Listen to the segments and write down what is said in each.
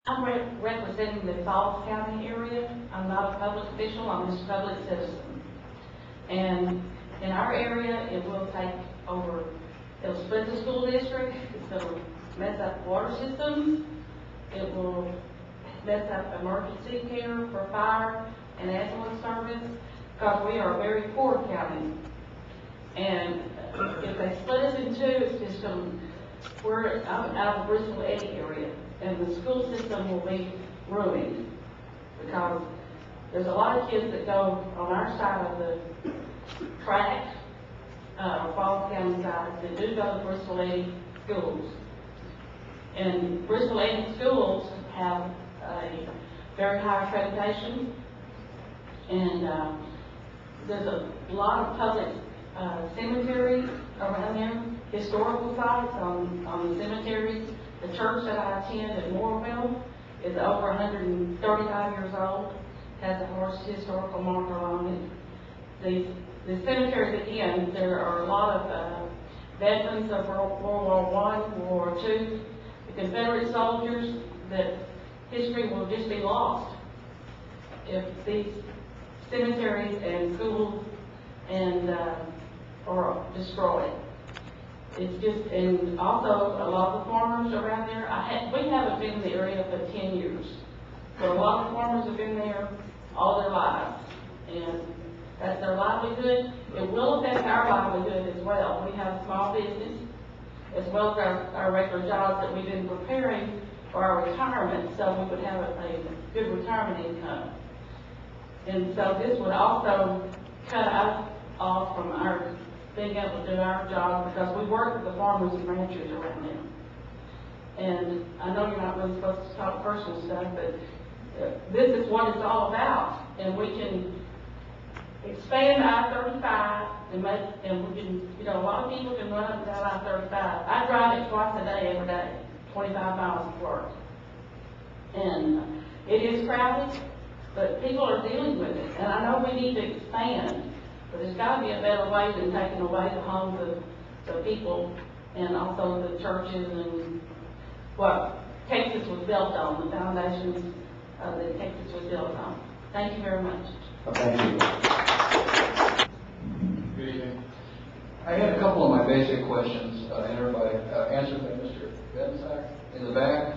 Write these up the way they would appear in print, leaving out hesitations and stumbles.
I'm representing the Falls County area. I'm not a public official, I'm just a public citizen. And in our area, it will take over, it'll split the school district, it's going to mess up water systems, it will mess up emergency care for fire and ambulance service, because we are a very poor county. And if they split us in two, it's just going to, we're out of the Bristol Eddy area, and the school system will be ruined, because there's a lot of kids that go on our side of the track, or Falls County side, that do go to Bristol Eddy schools. And Bristol Eddy schools have a very high accreditation, and there's a lot of public cemeteries around there, historical sites on the cemeteries. The church that I attend at Moorville is over 135 years old, has a horse historical marker on it. The cemeteries, again, there are a lot of veterans of World War I, World War II, the Confederate soldiers, that history will just be lost if these cemeteries and schools and are destroyed. It's just, and also a lot of the farmers around there, we haven't been in the area for 10 years, but a lot of farmers have been there all their lives, and that's their livelihood. It will affect our livelihood as well. We have a small business, as well as our regular jobs that we've been preparing for our retirement, so we would have a good retirement income. And so this would also cut us off from our being able to do our job, because we work with the farmers and ranchers around there. And I know you're not really supposed to talk personal stuff, but this is what it's all about. And we can expand I-35 and we can, you know, a lot of people can run up and down I-35. I drive it twice a day, every day, 25 miles to work. And it is crowded, but people are dealing with it. And I know we need to expand, but there's got to be a better way than taking away the homes of the people and also the churches and what Texas was built on, the foundations that Texas was built on. Thank you very much. Thank you. Good evening. I had a couple of my basic questions answered by Mr. Bensack in the back,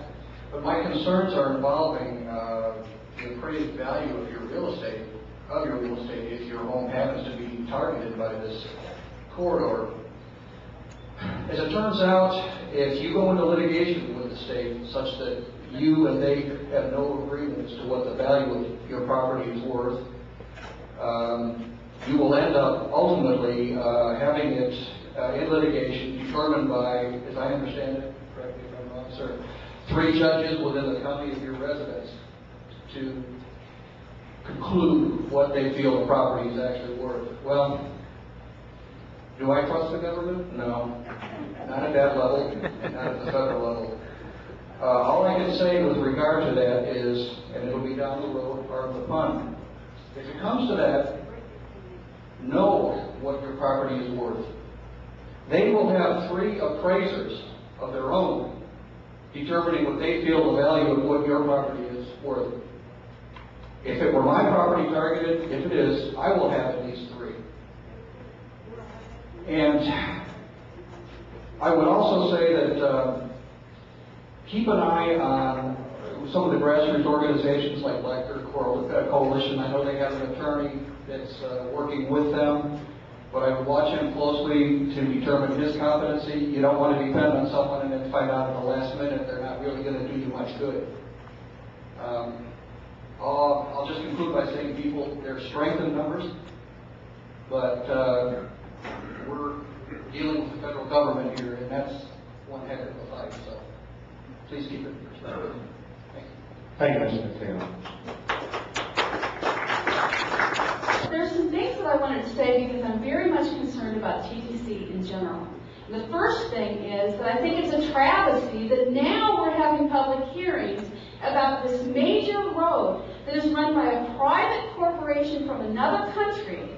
but my concerns are involving the appraised value of your real estate, if your home happens to be targeted by this corridor. As it turns out, if you go into litigation with the state such that you and they have no agreement as to what the value of your property is worth, you will end up ultimately having it in litigation determined by, as I understand it, correct me if I'm wrong, sir, 3 judges within the county of your residence to conclude what they feel the property is actually worth. Well, do I trust the government? No, not at that level, not at the federal level. All I can say with regard to that is, and it'll be down the road, part of the fun, if it comes to that, know what your property is worth. They will have 3 appraisers of their own determining what they feel the value of what your property is worth. If it were my property targeted, if it is, I will have at least 3. And I would also say that keep an eye on some of the grassroots organizations like Black Earth Coalition. I know they have an attorney that's working with them, but I would watch him closely to determine his competency. You don't want to depend on someone and then find out at the last minute they're not really going to do you much good. I'll just conclude by saying, people, there's strength in numbers, but we're dealing with the federal government here, and that's one heck of a fight, so please keep it in perspective. Thank you, Mr. Taylor. There's some things that I wanted to say because I'm very much concerned about TTC in general. And the first thing is that I think it's a travesty that now we're having public hearings about this major road that is run by a private corporation from another country,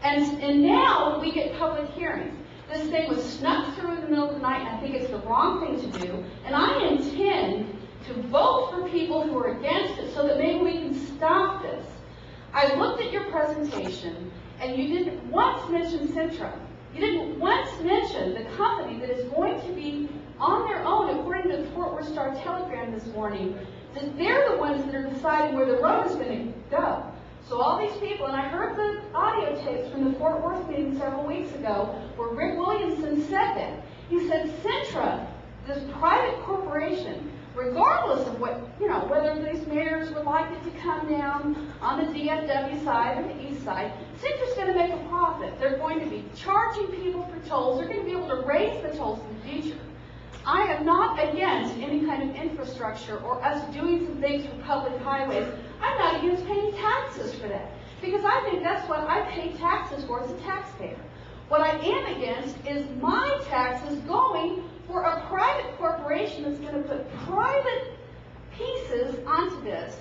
and now we get public hearings. This thing was snuck through in the middle of the night, and I think it's the wrong thing to do, and I intend to vote for people who are against it so that maybe we can stop this. I looked at your presentation, and you didn't once mention Centra. You didn't once mention the company that is going to be on their own, according to the Fort Worth Star-Telegram this morning, that they're the ones that are deciding where the road is going to go. So all these people, and I heard the audio tapes from the Fort Worth meeting several weeks ago where Rick Williamson said that. He said Centra, this private corporation, regardless of what, whether these mayors would like it to come down on the DFW side or the east side, Centra's going to make a profit. They're going to be charging people for tolls. They're going to be able to raise the tolls in the future. I am not against any kind of infrastructure or us doing some things for public highways. I'm not against paying taxes for that, because I think that's what I pay taxes for as a taxpayer. What I am against is my taxes going for a private corporation that's going to put private pieces onto this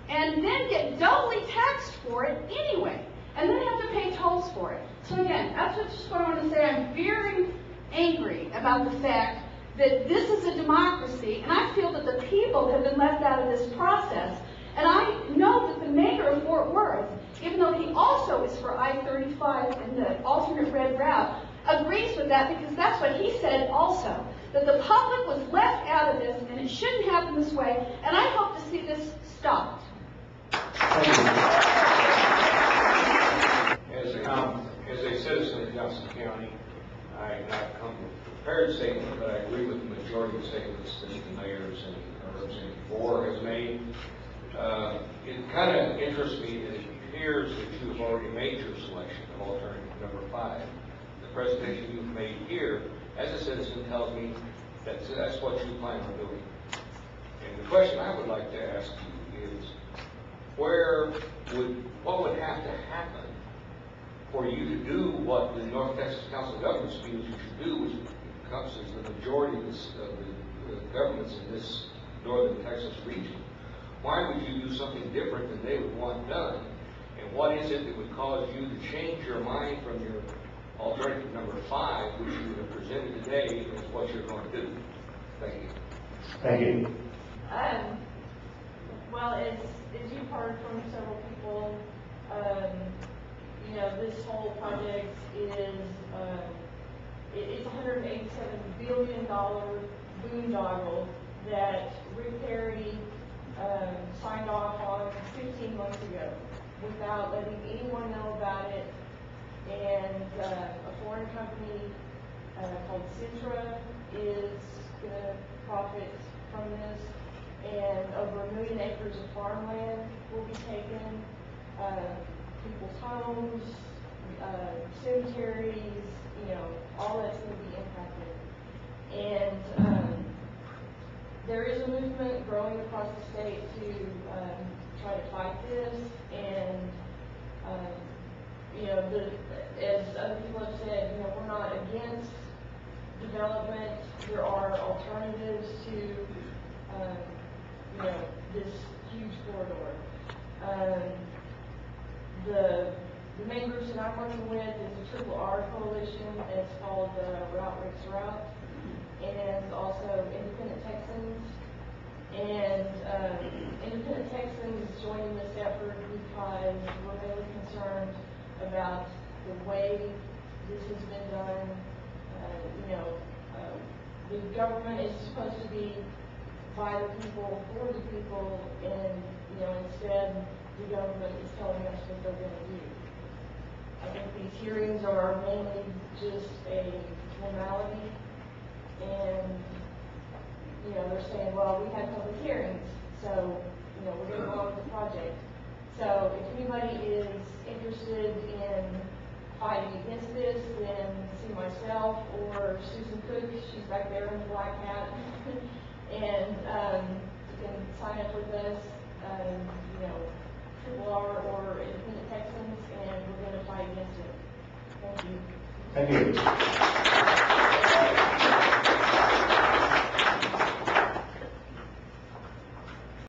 and then get doubly taxed for it anyway, and then have to pay tolls for it. So again, that's just what I want to say. I'm very angry about the fact that this is a democracy, and I feel that the people have been left out of this process. And I know that the mayor of Fort Worth, even though he also is for I-35 and the alternate red route, agrees with that, because that's what he said also, that the public was left out of this and it shouldn't happen this way, and I hope to see this stopped. As a citizen of Johnson County, I not come with a prepared statement, but I agree with the majority of statements that the mayors and Representative Bohr has made. It kind of interests me that it appears that you have already made your selection of alternative number 5. The presentation you've made here, as a citizen, tells me that that's what you plan on doing. And the question I would like to ask you is, what would have to happen for you to do what the North Texas Council of Governments feels you should do, which encompasses the majority of the governments in this northern Texas region? Why would you do something different than they would want done? And what is it that would cause you to change your mind from your alternative number 5, which you have presented today, as what you're going to do? Thank you. Thank you. Well, as you've heard from several people, this whole project is it's a $187 billion boondoggle that Rick Perry signed off on 15 months ago without letting anyone know about it. And a foreign company called Centra is going to profit from this, and over 1 million acres of farmland will be taken, people's homes, cemeteries, all that's going to be impacted. And there is a movement growing across the state to try to fight this, and as other people have said, we're not against development. There are alternatives to this huge corridor. The main groups that I'm working with is the Triple R Coalition. It's called Route Rick's Route, and also Independent Texans. And Independent Texans joining this effort because we're really concerned about the way this has been done. The government is supposed to be by the people, for the people, and instead the government is telling us what they're going to do. I think these hearings are mainly just a formality, and they're saying, well, we had public hearings, so we're going to go on with the project. So if anybody is interested in fighting against this, then see myself or Susan Cook. She's back there in the black hat. And you can sign up with us, Triple R or Independent Texans, and we're going to fight against it. Thank you. Thank you.